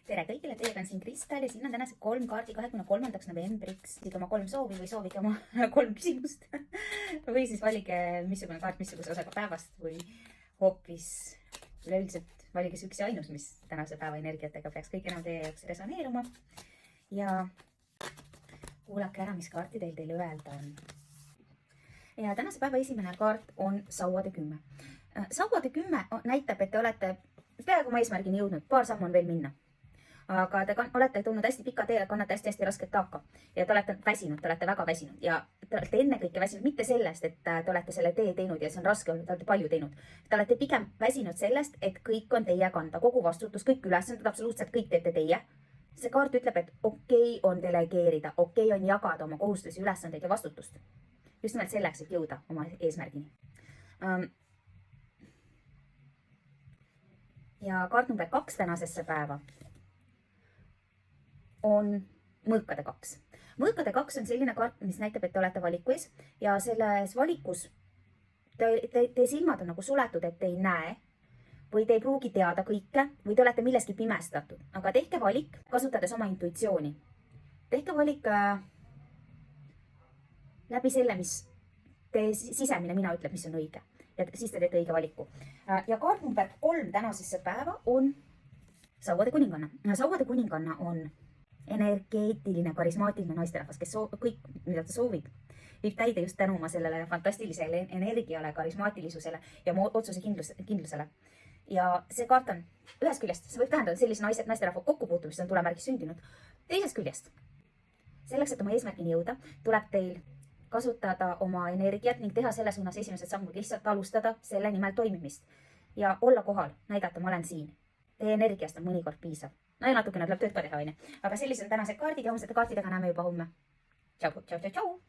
tere kõigile, teiega on siin Kristel ja siin on tänased 3 kaardi 23. novembriks. Siit oma 3 soovi või soovige oma 3 küsimust või siis valige missugune kaart missuguse osaga päevast või hoopis üleüldiselt valige see üks ja ainus, mis tänase päeva energiatega peaks kõik enam teie jaoks resoneeruma. Ja kuulake ära, mis kaarti teil öelda on. Ja tänase päeva esimene kaart on sauade 10. Sauade 10 näitab, et te olete peaaegu oma eesmärgini jõudnud, paar sammu on veel minna. Aga te olete tulnud hästi pika tee ja kannate hästi rasket taaka. Ja te olete väsinud, te olete väga väsinud. Ja te olete ennekõike väsinud mitte sellest, et te olete selle tee teinud ja see on raske olnud, te olete palju teinud. Te olete pigem väsinud sellest, et kõik on teie kanda, kogu vastutus, kõik ülesanded, absoluutselt kõik teete teie. See kaart ütleb, et okei on delegeerida, okei on jagada oma kohustusi, ülesandeid ja vastutust. Just nimelt selleks, et jõuda oma eesmärgini. Ja kaart number 2 tänasesse päeva on mõõkade 2. Mõõkade 2 on selline kaart, mis näitab, et te olete valiku ees ja selles valikus teie silmad on nagu suletud, et te ei näe või te ei pruugi teada kõike või te olete milleski pimestatud. Aga tehke valik, kasutades oma intuitsiooni. Tehke valik läbi selle, mis teie sisemine mina ütleb, mis on õige. Ja siis te teete õige valiku. Ja kaart number 3 tänasesse päeva on sauade kuninganna. Sauade kuninganna on energeetiline, karismaatiline naisterahvas, kes kõik, mida ta soovib, viib täide just tänu oma sellele fantastilisele energiale, karismaatilisusele ja otsuse kindlusele. Ja see kaart on ühest küljest, see võib tähendada sellise naisterahva kokkupuutumist, on tulemärgis sündinud. Teisest küljest, selleks, et oma eesmärgini jõuda, tuleb teil kasutada oma energiat ning teha selle suunas esimesed sammud, lihtsalt alustada selle nimel toimimist ja olla kohal, näidata, ma olen siin. Teie energiast on mõnikord piisav. No ja natukene tuleb tööd ka teha, aga sellised on tänased kaardid ja homsete kaartidega näeme juba homme. Tšau, tšau, tšau, tšau!